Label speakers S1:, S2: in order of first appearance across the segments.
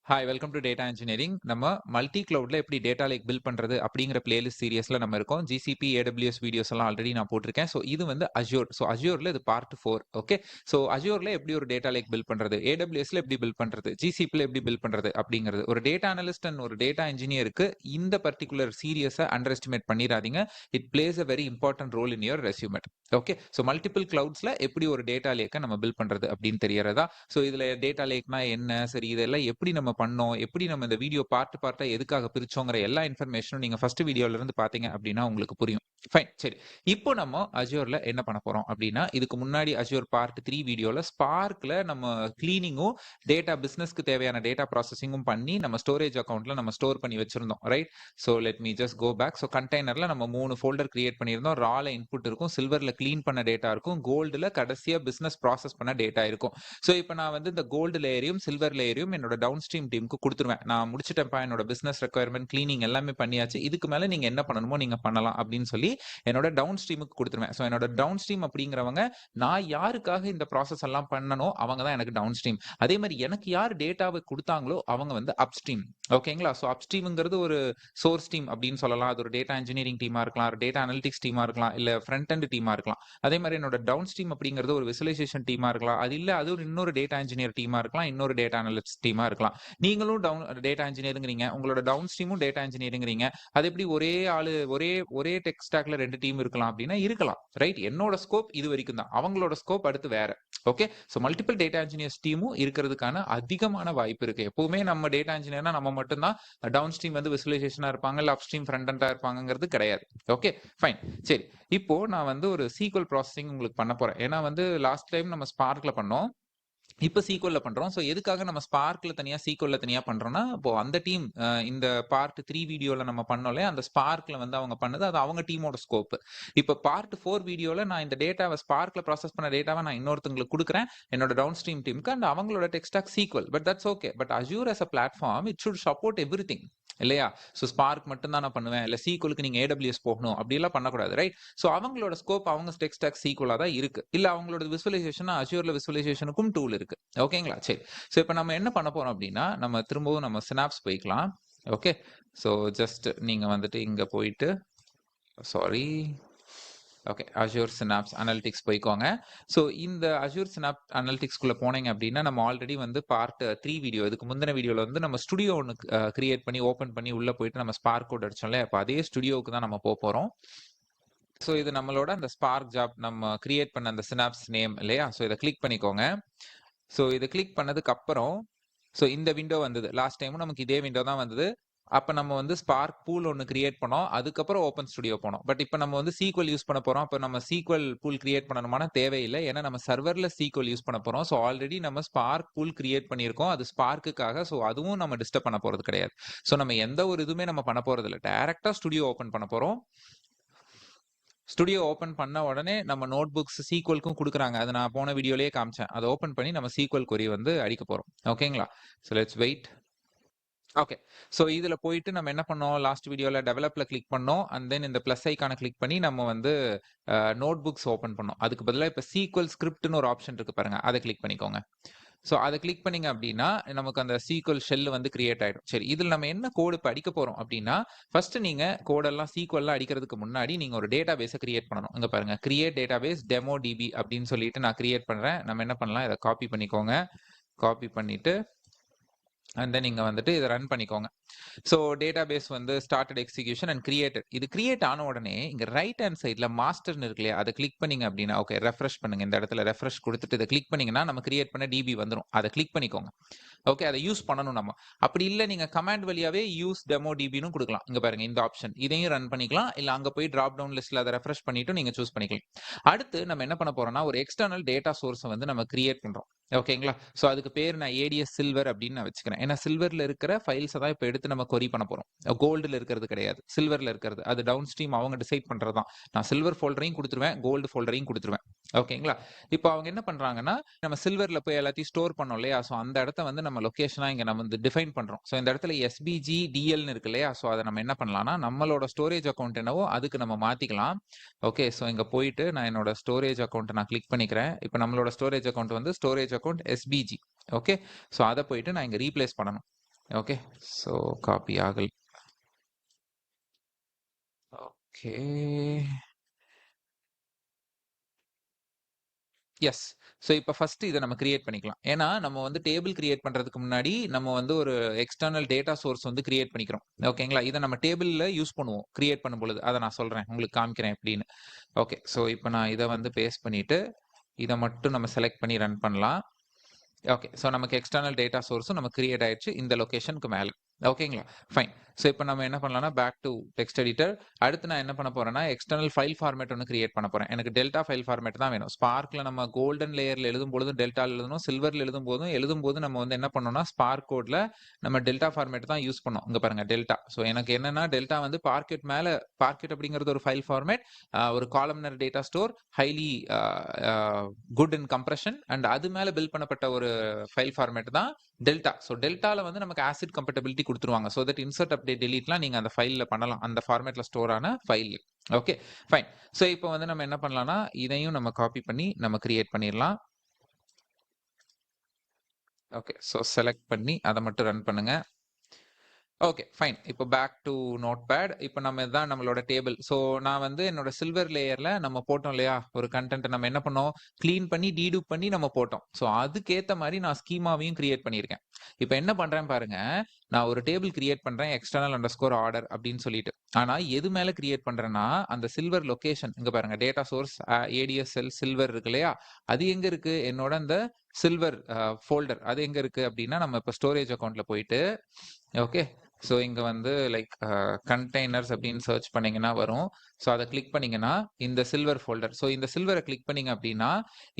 S1: Hi welcome to data engineering. நம்ம multi கிளவுட்ல எப்படி data lakh build பண்றது அப்படிங்கிற பிளேலிஸ்ட் சீரியஸ்ல நம்ம இருக்கோம். ஜிசிபி, ஏடபிள்யூஎஸ் வீடியோஸ் எல்லாம் ஆல்ரெடி நான் போட்டிருக்கேன். ஸோ இது வந்து அஷ்யூர். ஸோ அஷ்யூர்ல இது பார்ட் 4. ஓகே. ஸோ அஷ்யூர்ல எப்படி ஒரு டேட்டா லேக் பில்ட் பண்றது, ஏடபிள்யூஎஸ்ல எப்படி பில்ட் பண்றது, ஜிசிபில எப்படி பில்ட் பண்றது அப்படிங்கிறது ஒரு டேட்டா அனலிஸ்ட் அண்ட் ஒரு டேட்டா இன்ஜினியருக்கு இந்த பர்டிகுலர் சீரியஸை அண்டர் எஸ்டிமேட் பண்ணிடாதீங்க. It plays a very important role in your ரெஸ்யூமெட். ஓகே. ஸோ மல்டிபிள் கிளவுட்ஸ்ல எப்படி ஒரு டேட்டா லேக்கை நம்ம பில்ட் பண்றது அப்படின்னு தெரியறதா. ஸோ இதுல டேட்டா லேக்னா என்ன, சரி இதெல்லாம் எப்படி நம்ம பண்ணோம், எப்படி நம்ம இந்த வீடியோ பார்ட்டா எதுக்காக பிரிச்சோங்கிற எல்லா இன்ஃபர்மேஷனும் நீங்க ஃபர்ஸ்ட் வீடியோல இருந்து பாத்தீங்க அப்படின்னா உங்களுக்கு புரியும். ஃபைன். சரி, இப்போ நம்ம அஷ்யூர்ல என்ன பண்ண போறோம் அப்படின்னா, இதுக்கு முன்னாடி அஷ்யூர் பார்ட் 3 வீடியோல ஸ்பார்க்ல நம்ம கிளீனிங்கும் டேட்டா பிசினஸ்க்கு தேவையான டேட்டா ப்ராசஸிங்கும் பண்ணி நம்ம ஸ்டோரேஜ் அக்கௌண்ட்ல நம்ம ஸ்டோர் பண்ணி வச்சிருந்தோம். Right. So let me just go back. So கண்டெய்னர்ல நம்ம 3 ஃபோல்டர் கிரியேட் பண்ணியிருந்தோம். ரால இன்புட் இருக்கும், சில்வர்ல கிளீன் பண்ண டேட்டா இருக்கும், கோல்டுல கடைசியா பிசினஸ் ப்ராசஸ் பண்ண டேட்டா இருக்கும். ஸோ இப்போ நான் வந்து இந்த கோல்டு லேயரையும் சில்வர் லேயரையும் என்னோட டவுன் ஸ்ட்ரீம் டீமுக்கு கொடுத்துருவேன். நான் முடிச்சிட்டேன்ப்பா, என்னோட பிசினஸ் ரெக்குயர்மெண்ட் கிளீனிங் எல்லாமே பண்ணியாச்சு, இதுக்கு மேல நீங்க என்ன பண்ணணுமோ நீங்க பண்ணலாம் அப்படின்னு சொல்லி என்னோட டவுன் ஸ்ட்ரீமுக்கு கொடுத்துருவேன். ஸோ என்னோட டவுன் ஸ்ட்ரீம் அப்படிங்கிறவங்க நான் யாருக்காக இந்த ப்ராசஸ் எல்லாம் பண்ணனோ அவங்க தான் எனக்கு டவுன் ஸ்ட்ரீம். அதே மாதிரி எனக்கு யார் டேட்டாவை கொடுத்தாங்களோ அவங்க வந்து அப் ஸ்ட்ரீம். ஓகேங்களா. ஸோ அப் ஸ்ட்ரீம்ங்கிறது ஒரு சோர்ஸ் டீம் அப்படின்னு சொல்லலாம். அது ஒரு டேட்டா இன்ஜினியரிங் டீமா இருக்கலாம், ஒரு டேட்டா அனலிட்டிக்ஸ் டீமா இருக்கலாம், இல்ல ஃப்ரண்ட் அண்ட் டீமா இருக்கலாம். அதே மாதிரி என்னோட டவுன் ஸ்ட்ரீம் அப்படிங்கிறது ஒரு விசுவலைசேஷன் டீமா இருக்கலாம், அது இல்ல அது ஒரு இன்னொரு டேட்டா இன்ஜினியர் டீமா இருக்கலாம், இன்னொரு டேட்டா அனலிஸ்ட் டீமா இருக்கலாம். நீங்களும் டேட்டா இன்ஜினியரிங்கிறீங்க, உங்களோட டவுன் ஸ்ட்ரீமும் டேட்டா இன்ஜினியரிங்கிறீங்க. அது எப்படி ஒரே ஆளு ஒரே டெக் ஸ்டாக்ல 2 டீம் இருக்கலாம் அப்படின்னா இருக்கலாம். ரைட். என்னோட ஸ்கோப் இது வரைக்கும் தான், அவங்களோட ஸ்கோப் அடுத்து வேற. Okay. So multiple data engineers டீமும் இருக்கிறதுக்கான அதிகமான வாய்ப்பு இருக்கு. எப்பவுமே நம்ம டேட்டா இன்ஜினியர்னா நம்ம மட்டும்தான் டவுன் ஸ்ட்ரீம் வந்து விசுவலைசேஷனா இருப்பாங்க, இல்ல அப் ஸ்ட்ரீம் ஃப்ரண்ட் எண்டா இருப்பாங்கிறது கிடையாது. Okay fine. சரி, இப்போ நான் வந்து ஒரு சீக்வல் ப்ராசஸிங் உங்களுக்கு பண்ண போறேன். ஏன்னா வந்து லாஸ்ட் டைம் நம்ம ஸ்பார்க்ல பண்ணோம், இப்ப சீக்வல்ல பண்றோம். சோ எதுக்காக நம்ம ஸ்பார்க்ல தனியா சீக்வல்ல தனியா பண்றோம்னா, இப்போ அந்த டீம் இந்த பார்ட் 3 வீடியோல நம்ம பண்ணோம்ல, அந்த ஸ்பார்க்ல வந்து அவங்க பண்ணது அது அவங்க டீமோட ஸ்கோப். இப்ப பார்ட் 4 வீடியோல நான் இந்த டேட்டாவை ஸ்பார்க்ல ப்ராசஸ் பண்ண டேட்டாவை நான் இன்னொருத்தங்களுக்கு கொடுக்குறேன், என்னோட டவுன் ஸ்ட்ரீம் டீமுக்கு, அண்ட் அவங்களோட tech stack SQL. But that's okay. But Azure as a platform it should support everything இல்லையா. ஸோ ஸ்பார்க் மட்டும் தான் நான் பண்ணுவேன், இல்ல சீக்வலுக்கு நீங்க ஏடபிள்யூஎஸ் போகணும் அப்படிலாம் பண்ணக்கூடாது. ரைட். ஸோ அவங்களோட ஸ்கோப் அவங்க டெக் ஸ்டாக் சீக்வலா தான் இருக்கு. இல்ல அவங்களோட விசுவலைசேஷன் அஷ்யூர்ல விசுவலைசேஷனுக்கும் டூல் இருக்கு. ஓகேங்களா. சரி. ஸோ இப்போ நம்ம என்ன பண்ண போறோம் அப்படின்னா, நம்ம திரும்பவும் நம்ம சினாப்ஸ் போய்க்கலாம். ஓகே. ஸோ ஜஸ்ட் நீங்க வந்துட்டு இங்க போயிட்டு sorry okay Azure Synapse Analytics போய்க்கோங்க. ஸோ இந்த அஷ்யூர் சினாப் அனலிட்டிக்ஸ்குள்ள போனீங்க அப்படின்னா, நம்ம ஆல்ரெடி வந்து பார்ட் 3 வீடியோ, இதுக்கு முந்தின வீடியோல வந்து நம்ம ஸ்டுடியோ ஒன்று கிரியேட் பண்ணி ஓப்பன் பண்ணி உள்ள போயிட்டு நம்ம ஸ்பார்க் கோட் அடிச்சோம்ல, அப்போ அதே ஸ்டுடியோவுக்கு தான் நம்ம போறோம். ஸோ இது நம்மளோட அந்த ஸ்பார்க் ஜாப் நம்ம கிரியேட் பண்ண அந்த சினாப்ஸ் நேம் இல்லையா. ஸோ இதை கிளிக் பண்ணிக்கோங்க. ஸோ இதை கிளிக் பண்ணதுக்கு அப்புறம் ஸோ இந்த விண்டோ வந்தது. லாஸ்ட் டைமும் நமக்கு இதே விண்டோ தான் வந்தது. அப்ப நம்ம வந்து ஸ்பார்க் பூல் ஒன்று கிரியேட் பண்ணோம், அதுக்கப்புறம் ஓப்பன் ஸ்டுடியோ போனோம். பட் இப்போ நம்ம வந்து சீக்வல் யூஸ் பண்ண போறோம். அப்போ நம்ம சீக்வல் பூல் கிரியேட் பண்ணணுமான தேவையில்லை, ஏன்னா நம்ம சர்வர்ல சீக்வல் யூஸ் பண்ண போறோம். ஸோ ஆல்ரெடி நம்ம ஸ்பார்க் பூல் கிரியேட் பண்ணியிருக்கோம், அது ஸ்பார்க்குக்காக. ஸோ அதுவும் நம்ம டிஸ்டர்ப் பண்ண போறது கிடையாது. ஸோ நம்ம எந்த ஒரு இதுவுமே நம்ம பண்ண போறது இல்லை, டைரக்டா ஸ்டுடியோ ஓப்பன் பண்ண போறோம். ஸ்டுடியோ ஓப்பன் பண்ண உடனே நம்ம நோட் புக்ஸ் சீக்வலுக்கும் கொடுக்குறாங்க, அது நான் போன வீடியோலயே காமிச்சேன். அதை ஓப்பன் பண்ணி நம்ம சீக்வல் கொரி வந்து அடிக்க போறோம். ஓகேங்களா. So let's wait. Okay. So இதுல போயிட்டு நம்ம என்ன பண்ணோம், லாஸ்ட் வீடியோல டெவலப்ல கிளிக் பண்ணோம், அண்ட் தென் இந்த பிளஸ் ஐக்கான கிளிக் பண்ணி நம்ம வந்து நோட் புக்ஸ் ஓப்பன் பண்ணோம். அதுக்கு பதிலாக இப்போ சீக்வல் ஸ்கிரிப்ட்னு ஒரு ஆப்ஷன் இருக்கு பாருங்க, அதை கிளிக் பண்ணிக்கோங்க. ஸோ அதை கிளிக் பண்ணீங்க அப்படின்னா நமக்கு அந்த சீக்வல் ஷெல் வந்து கிரியேட் ஆயிடும். சரி, இதில் நம்ம என்ன கோடு இப்போ அடிக்க போறோம் அப்படின்னா, ஃபர்ஸ்ட் நீங்க கோடெல்லாம் சீக்வல்லாம் அடிக்கிறதுக்கு முன்னாடி நீங்க ஒரு டேட்டா பேஸை கிரியேட் பண்ணணும். இங்க பாருங்க, create database demo DB அப்படின்னு சொல்லிட்டு நான் கிரியேட் பண்றேன். நம்ம என்ன பண்ணலாம், இதை காப்பி பண்ணிக்கோங்க. காப்பி பண்ணிட்டு அண்ட் தென் நீங்க வந்துட்டு இதை ரன் பண்ணிக்கோங்க. ஸோ டேட்டா பேஸ் வந்து ஸ்டார்டட் எக்ஸிகியூஷன் அண்ட் கிரியேட்டட். இது கிரியேட் ஆன உடனே இங்க ரைட் ஹேண்ட் சைட்ல மாஸ்டர்னு இருக்கு இல்லையா, அதை கிளிக் பண்ணீங்க அப்படின்னா, ஓகே ரெஃப்ரெஷ் பண்ணுங்க. இந்த இடத்துல ரெஃப்ரெஷ் கொடுத்துட்டு இதை கிளிக் பண்ணீங்கன்னா நம்ம கிரியேட் பண்ண டிபி வந்துடும். அதை கிளிக் பண்ணிக்கோங்க. ஓகே, அதை யூஸ் பண்ணணும் நம்ம. அப்படி இல்லை நீங்க கமாண்ட் வழியாவே யூஸ் டெமோ டிபின்னு கொடுக்கலாம். இங்க பாருங்க இந்த ஆப்ஷன், இதையும் ரன் பண்ணிக்கலாம், இல்ல அங்க போய் டிராப் டவுன் லிஸ்ட்ல அதை ரெஃப்ரெஷ் பண்ணிட்டு நீங்க சூஸ் பண்ணிக்கலாம். அடுத்து நம்ம என்ன பண்ண போறோம்னா, ஒரு எக்ஸ்டர்னல் டேட்டா சோர்ஸை வந்து நம்ம கிரியேட் பண்றோம். ஓகேங்களா. ஸோ அதுக்கு பேர் நான் ஏடிஎஸ் சில்வர் அப்படின்னு நான் வச்சுக்கிறேன். ஏன்னா சில்வர்ல இருக்கிற ஃபைல்ஸை தான் இப்போ எடுத்து நம்ம கொரி பண்ண போறோம். கோல்டுல இருக்கிறது கிடையாது, சில்வர்ல இருக்கிறது. அது டவுன் ஸ்ட்ரீம் அவங்க டிசைட் பண்றதுதான். நான் சில்வர் ஃபோல்டரையும் கொடுத்துருவேன், கோல்டு ஃபோல்டரையும் கொடுத்துருவேன். ஓகேங்களா. இப்போ அவங்க என்ன பண்றாங்கன்னா, நம்ம சில்வர்ல போய் எல்லாத்தையும் ஸ்டோர் பண்ணோம் இல்லையா, ஸோ அந்த இடத்த வந்து நம்ம லொகேஷனா இங்க நம்ம வந்து டிஃபைன் பண்றோம். ஸோ இந்த இடத்துல எஸ்பிஜி டிஎல்னு இருக்கு இல்லையா, ஸோ அதை நம்ம என்ன பண்ணலாம்னா, நம்மளோட ஸ்டோரேஜ் அக்கௌண்ட் என்னவோ அதுக்கு நம்ம மாத்திக்கலாம். ஓகே. ஸோ இங்க போயிட்டு நான் என்னோட ஸ்டோரேஜ் அக்கௌண்ட் நான் கிளிக் பண்ணிக்கிறேன். இப்போ நம்மளோட ஸ்டோரேஜ் அக்கௌண்ட் வந்து storage account SPG. Okay. So அதை போயிட்டு நான் இங்க ரீப்ளேஸ் பண்ணணும். ஓகே. ஸோ காப்பி ஆகல. ஓகே. எஸ். ஸோ இப்ப ஃபர்ஸ்ட் இத நம்ம கிரியேட் பண்ணிக்கலாம். ஏன்னா, நம்ம வந்து டேபிள் கிரியேட் பண்றதுக்கு முன்னாடி, நம்ம வந்து ஒரு எக்ஸ்டர்னல் டேட்டா சோர்ஸ் வந்து கிரியேட் பண்ணிக்கிறோம். ஓகேங்களா? இத நம்ம டேபிள்ல யூஸ் பண்ணுவோம். கிரியேட் பண்ணும்பொழுது. அத நான் சொல்றேன். உங்களுக்கு காமிக்கிறேன் எப்படின்னு. ஓகே. ஸோ இப்ப நான் இத வந்து பேஸ்ட் பண்ணிட்டு, இத மட்டும் நம்ம செலக்ட் பண்ணி ரன் பண்ணலாம். ஓகே. ஸோ நமக்கு எக்ஸ்டர்னல் டேட்டா சோர்ஸும் நமக்கு கிரியேட் ஆயிடுச்சு இந்த லொகேஷனுக்கு மேல. ஓகேங்களா? ஃபைன். ஸோ இப்ப நம்ம என்ன பண்ணலாம்னா, பேக் டூ டெக்ஸ்ட் எடிட்டர். அடுத்து நான் என்ன பண்ண போறேன்னா, எக்ஸ்டர்னல் ஃபைல் ஃபார்மேட் ஒண்ணு கிரியேட் பண்ண போறேன். எனக்கு டெல்டா ஃபைல் ஃபார்மேட் தான் வேணும். ஸ்பார்க்ல நம்ம கோல்டன் லேயர்ல எழுதும்பொழுது டெல்டால எழுதணும். சில்வர்ல எழுதும்போது நம்ம வந்து என்ன பண்ணோம்னா, ஸ்பார்க் கோட்ல நம்ம டெல்டா ஃபார்மேட் தான் யூஸ் பண்ணோம். இங்க பாருங்க டெல்டா. ஸோ எனக்கு என்னன்னா, டெல்டா வந்து பார்க்யூட் அப்படிங்கிறது ஒரு ஃபைல் ஃபார்மேட். ஒரு columnar data store, highly good in compression and அது மேல பில்ட் பண்ணப்பட்ட ஒரு ஃபைல் ஃபார்மேட் தான் டெல்டா. ஸோ டெல்டால வந்து நமக்கு ஆசிட் கம்பேட்டபிலிட்டி கொடுத்துருவாங்க. ஸோ தட் இன்சர்ட் அப்டேட் டெலீட்லாம் நீங்க அந்த ஃபைல்ல பண்ணலாம். அந்த ஃபார்மேட்ல ஸ்டோர் ஆன ஃபைல். Okay fine. ஸோ இப்போ வந்து நம்ம என்ன பண்ணலாம்னா, இதையும் நம்ம காப்பி பண்ணி நம்ம கிரியேட் பண்ணிடலாம். ஓகே. ஸோ செலக்ட் பண்ணி அதை மட்டும் ரன் பண்ணுங்க. Okay fine. இப்போ பேக் டு நோட்பேட். இப்போ நம்ம இதுதான் நம்மளோட டேபிள். ஸோ நான் வந்து என்னோட சில்வர் லேயர்ல நம்ம போட்டோம் இல்லையா, ஒரு கண்டென்ட் நம்ம என்ன பண்ணோம், க்ளீன் பண்ணி டீடூப் பண்ணி நம்ம போட்டோம். ஸோ அதுக்கேத்த மாதிரி நான் ஸ்கீமாவையும் கிரியேட் பண்ணியிருக்கேன். இப்போ என்ன பண்றேன் பாருங்க, நான் ஒரு டேபிள் கிரியேட் பண்றேன் எக்ஸ்டர்னல் அண்டர்ஸ்கோர் ஆர்டர் அப்படின்னு சொல்லிட்டு. ஆனா எது மேல கிரியேட் பண்றேன்னா, அந்த சில்வர் லொகேஷன் இங்க பாருங்க, டேட்டா சோர்ஸ் ஏடிஎஸ்எல் சில்வர் இருக்கு இல்லையா, அது எங்க இருக்கு, என்னோட அந்த சில்வர் ஃபோல்டர் அது எங்க இருக்கு அப்படின்னா, நம்ம இப்போ ஸ்டோரேஜ் அக்கௌண்ட்ல போயிட்டு ஓகே. ஸோ இங்க வந்து லைக் கண்டெய்னர்ஸ் அப்படின்னு சர்ச் பண்ணீங்கன்னா வரும். ஸோ அதை கிளிக் பண்ணீங்கன்னா இந்த சில்வர் ஃபோல்டர். ஸோ இந்த சில்வரை கிளிக் பண்ணீங்க அப்படின்னா,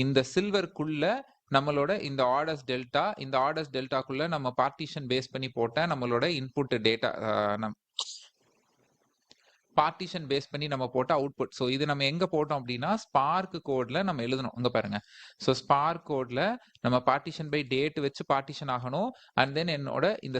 S1: இந்த சில்வருக்குள்ள நம்மளோட இந்த ஆர்டர்ஸ் டெல்டா, இந்த ஆர்டர்ஸ் டெல்டாக்குள்ள நம்ம பார்ட்டிஷன் பேஸ் பண்ணி போட்ட நம்மளோட இன்புட் டேட்டா, பார்ட்டிஷன் பேஸ் பண்ணி நம்ம போட்ட அவுட்புட். ஸோ இது நம்ம எங்க போட்டோம் அப்படின்னா, ஸ்பார்க் கோட்ல நம்ம எழுதணும். இங்க பாருங்க. ஸோ ஸ்பார்க் கோட்ல நம்ம பார்ட்டிஷன் பை டேட் வச்சு பார்ட்டிஷன் ஆகணும். அண்ட் தென் என்னோட இந்த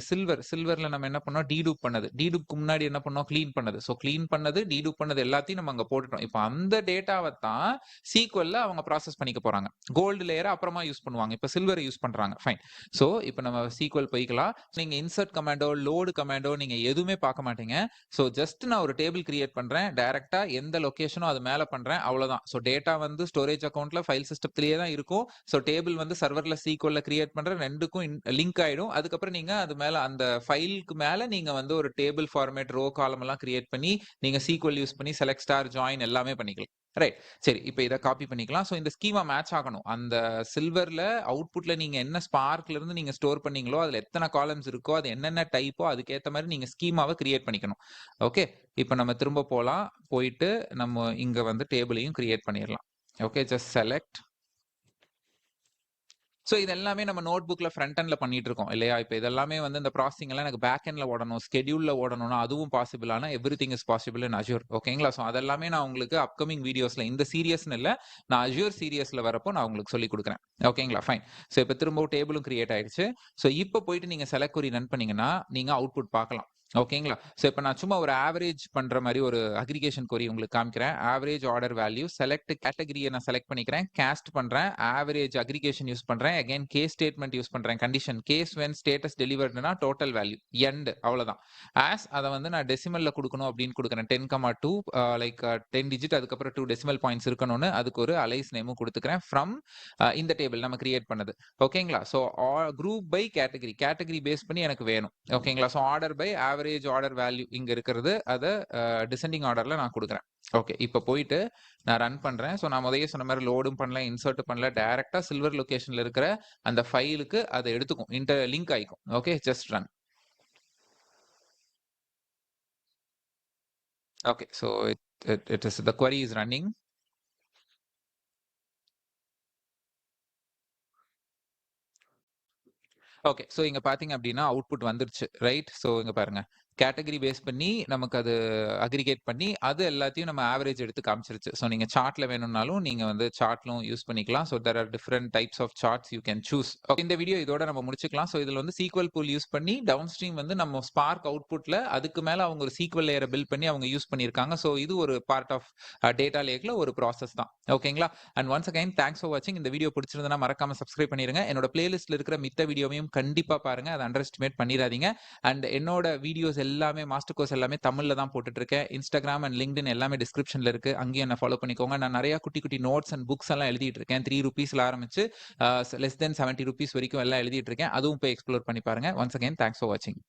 S1: சில்வர்ல நம்ம என்ன பண்ணோம், டீடூப் பண்ணது, டீடூப்க்கு முன்னாடி என்ன பண்ணோம், க்ளீன் பண்ணது. ஸோ க்ளீன் பண்ணது, டீடூப் பண்ணது எல்லாத்தையும் நம்ம அங்க போட்டுட்டோம். இப்போ அந்த டேட்டாவை தான் சீக்வல்ல அவங்க ப்ராசஸ் பண்ணிக்க போறாங்க. கோல்டு லேயரை அப்புறமா யூஸ் பண்ணுவாங்க. இப்போ சில்வரை யூஸ் பண்றாங்க. ஃபைன். ஸோ இப்போ நம்ம சீக்வல் போய்க்கலாம். நீங்க இன்சர்ட் கமாண்டோ, லோடு கமாண்டோ நீங்க எதுவுமே பார்க்க மாட்டீங்க. ஸோ ஜஸ்ட் நான் ஒரு டேபிள் கிரியேட் பண்றேன். டைரக்டா எந்த லொகேஷனோ அது மேல பண்றேன். அவ்வளவுதான். ஸோ டேட்டா வந்து ஸ்டோரேஜ் அக்கௌண்ட்ல ஃபைல் சிஸ்டத்திலேயே தான் இருக்கும். ஸோ டேபிள் வந்து சர்வர்ல சீக்வல்ல கிரியேட் பண்றேன். ரெண்டுக்கும் லிங்க் ஆயிடும். அதுக்கப்புறம் நீங்க அது மேல அந்த ஃபைலுக்கு மேல நீங்க வந்து ஒரு டேபிள் ஃபார்மேட், ரோ காலம் எல்லாம் கிரியேட் பண்ணி நீங்க சீக்வல் யூஸ் பண்ணி செலக்ட் ஸ்டார் ஜாயின் எல்லாமே பண்ணிக்கலாம். ரைட். சரி. இப்போ இதை காப்பி பண்ணிக்கலாம். ஸோ இந்த ஸ்கீமா மேட்ச் ஆகணும். அந்த சில்வர்ல அவுட்புட்ல நீங்க என்ன ஸ்பார்க்ல இருந்து நீங்க ஸ்டோர் பண்ணீங்களோ, அதுல எத்தனை காலம்ஸ் இருக்கோ, அது என்னென்ன டைப்போ அதுக்கேற்ற மாதிரி நீங்க ஸ்கீமாவை கிரியேட் பண்ணிக்கணும். ஓகே. இப்போ நம்ம திரும்ப போலாம். போயிட்டு நம்ம இங்க வந்து டேபிளையும் கிரியேட் பண்ணிடலாம். ஓகே. Just select. ஸோ இது எல்லாமே நம்ம நோட் புக்ல ஃப்ரண்ட் எண்ட்ல பண்ணிட்டு இருக்கோம் இல்லையா? இப்போ இதெல்லாமே வந்து இந்த ப்ராசஸிங் எல்லாம் எனக்கு பேக் எண்ட்ல ஓடணும், ஸ்கெடியூல்ல ஓடணும்னா அதுவும் பாசிபிள். ஆனா everything is possible in assure. ஓகேங்களா? ஸோ அதெல்லாமே நான் உங்களுக்கு அப்கமிங் வீடியோஸ்ல, இந்த சீரியஸ்னு இல்ல, நான் அஷ்யூர் சீரியஸ்ல வரப்போ நான் உங்களுக்கு சொல்லி கொடுக்குறேன். ஓகேங்களா? ஃபைன். ஸோ இப்போ திரும்பவும் டேபிளும் கிரியேட் ஆயிடுச்சு. ஸோ இப்போ போயிட்டு நீங்க செலக்ட் கொரி ரன் பண்ணீங்கன்னா நீங்க அவுட்புட் பார்க்கலாம். ஓகேங்களா? ஸோ இப்போ நான் சும்மா ஒரு ஆவரேஜ் பண்ற மாதிரி ஒரு அக்ரிகேஷன் கொரி உங்களுக்கு காமிக்கிறேன். ஆவரேஜ் ஆர்டர் வேல்யூ செலக்ட் கேட்டகரியை நான் செலக்ட் பண்ணிக்கிறேன், காஸ்ட் பண்றேன், ஆவரேஜ் அக்ரிகேஷன் யூஸ் பண்றேன், அகைன் கேஸ் ஸ்டேட்மெண்ட் யூஸ் பண்றேன், கண்டிஷன் கேஸ் வென் ஸ்டேட்டஸ் டெலிவர்டுனா டோட்டல் வேல்யூ எண்ட், அவ்வளவுதான். ஆஸ் அதை வந்து நான் டெசிமல்ல கொடுக்கணும் அப்படின்னு கொடுக்குறேன். 10,2 லைக் 10 டிஜிட், அதுக்கப்புறம் 2 டெசிமல் பாயிண்ட்ஸ் இருக்கணும்னு அதுக்கு ஒரு அலைஸ் நேமும் கொடுத்துக்கிறேன் ஃப்ரம் இந்த டேபிள் நம்ம கிரியேட் பண்ணது. ஓகேங்களா? So group by category base பண்ணி எனக்கு வேணும். ஓகேங்களா? So order by average order value இங்க இருக்கிறது, அதை டிசெண்டிங் ஆர்டர்ல நான் கொடுக்குறேன். ஓகே. இப்போ போயிட்டு நான் ரன் பண்றேன். ஸோ நான் முதல்ல சொன்ன மாதிரி லோடும் பண்ணல, இன்சர்ட் பண்ணல, டைரக்டா சில்வர் லொகேஷன்ல இருக்கிற அந்த ஃபைலுக்கு அதை எடுத்துக்கும், லிங்க் ஆயிக்கும். Okay. Just run. Okay. So it is the query is running. Okay. So இங்க பாத்தீங்க அப்படின்னா அவுட்புட் வந்துருச்சு. ரைட். ஸோ இங்க பாருங்க, கேட்டகரி பேஸ் பண்ணி நமக்கு அது அக்ரிகேட் பண்ணி அது எல்லாத்தையும் நம்ம ஆவரேஜ் எடுத்து காமிச்சிருச்சு. ஸோ நீங்க சார்ட்ல வேணும்னாலும் நீங்க வந்து சார்ட்லும் யூஸ் பண்ணிக்கலாம். So there are different types of charts you can choose. இந்த வீடியோ இதோட நம்ம முடிச்சுக்கலாம். ஸோ இதுல வந்து சீக்வல் பூல் யூஸ் பண்ணி டவுன் ஸ்ட்ரீம் வந்து நம்ம ஸ்பார்க் அவுட்புட்ல அதுக்கு மேல அவங்க ஒரு சீக்வல் லேயரை பில்ட் பண்ணி அவங்க யூஸ் பண்ணியிருக்காங்க. ஸோ இது ஒரு பார்ட் ஆஃப் டேட்டா லேக்ல ஒரு ப்ராசஸ் தான். ஓகேங்களா? And once again thanks for வாட்சிங். இந்த வீடியோ பிடிச்சிருந்தா மறக்காம சப்ஸ்கிரைப் பண்ணிருங்க. என்னோட பிளேலிஸ்ட்ல இருக்கிற மித்த வீடியோவையும் கண்டிப்பா பாருங்க. அதை அண்டர் எஸ்டிமேட் பண்ணிடாதீங்க. அண்ட் என்னோட வீடியோஸ் எல்லாமே மாஸ்டர் கோர்ஸ் எல்லாமே தமிழ்ல தான் போட்டுட்டு இருக்கேன். இன்ஸ்டாகிராம் அண்ட் லிங்க்டின் எல்லாமே டிஸ்கிரிப்ஷன்ல இருக்கு. அங்கேயும் என்ன ஃபாலோ பண்ணிக்கோங்க. நான் நிறைய குட்டி குட்டி நோட்ஸ் அண்ட் புக்ஸ் எல்லாம் எழுதிட்டு இருக்கேன். 3 ரூபீஸ்ல ஆரம்பிச்சு லெஸ் தென் 70 ரூபீஸ் வரைக்கும் எல்லாம் எழுதிட்டு இருக்கேன். அதுவும் போய் எக்ஸ்ப்ளோர் பண்ணி பாருங்க. ஒன்ஸ் அகைன் தேங்க்ஸ் ஃபார் வாட்சிங்.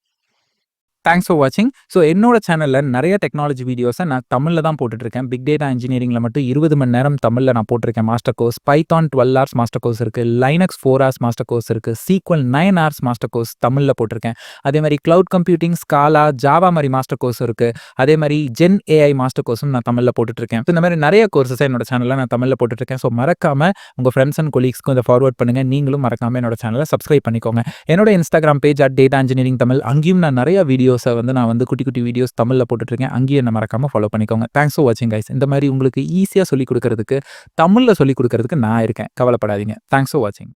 S2: தேங்க்ஸ் ஃபார் வாட்சிங். ஸோ என்னோட சேனலில் நிறைய டெக்னாலஜி வீடியோஸை நான் தமிழில் தான் போட்டுட்ருக்கேன். பிக் டேட்டா இன்ஜினியரிங்கில் மட்டும் 20 மணி நேரம் தமிழில் நான் போட்டிருக்கேன் master course. Python 12 hours master course இருக்குது. லைனக்ஸ் 4 ஹவர்ஸ் மாஸ்டர் கோர்ஸ் இருக்குது. சீக்வல் 9 ஹவர்ஸ் மாஸ்டர் கோர்ஸ் தமிழில் போட்டிருக்கேன். அதே மாதிரி க்ளவுட் கம்ப்யூட்டிங், ஸ்காலா, ஜாவா மாதிரி மாஸ்டர் கோர்ஸ் இருக்குது. அதே மாதிரி ஜென் ஏஐ மாஸ்டர் கோர்ஸும் நான் தமிழில் போட்டுட்ருக்கேன். இந்த மாதிரி நிறைய கோர்ஸஸ் என்னோட சேனலில் நான் தமிழில் போட்டுட்ருக்கேன். ஸோ மறக்காமல் உங்கள் ஃப்ரெண்ட்ஸ் அண்ட் கொலீக்ஸ்க்கும் இதை ஃபார்வர்ட் பண்ணுங்கள். நீங்களும் மறக்காமல் என்னோட சேனலை சப்ஸ்கிரைப் பண்ணிக்கோங்க. என்னோட Instagram page @data engineering Tamil. அங்கேயும் நான் நிறைய வீடியோஸை நான் குட்டி குட்டி வீடியோஸ் தமிழில் போட்டுட்ருக்கேன். அங்கேயும் என்ன மறக்காமல் ஃபாலோ பண்ணிக்கோங்க. தேங்க்ஸ் ஃபார் வாட்சிங் கைஸ். இந்த மாதிரி உங்களுக்கு ஈஸியாக சொல்லிக் கொடுக்கறதுக்கு, தமிழில் சொல்லிக் கொடுக்கறதுக்கு நான் இருக்கேன். கவலைப்படாதீங்க. தேங்க்ஸ் ஃபார் வாட்சிங்.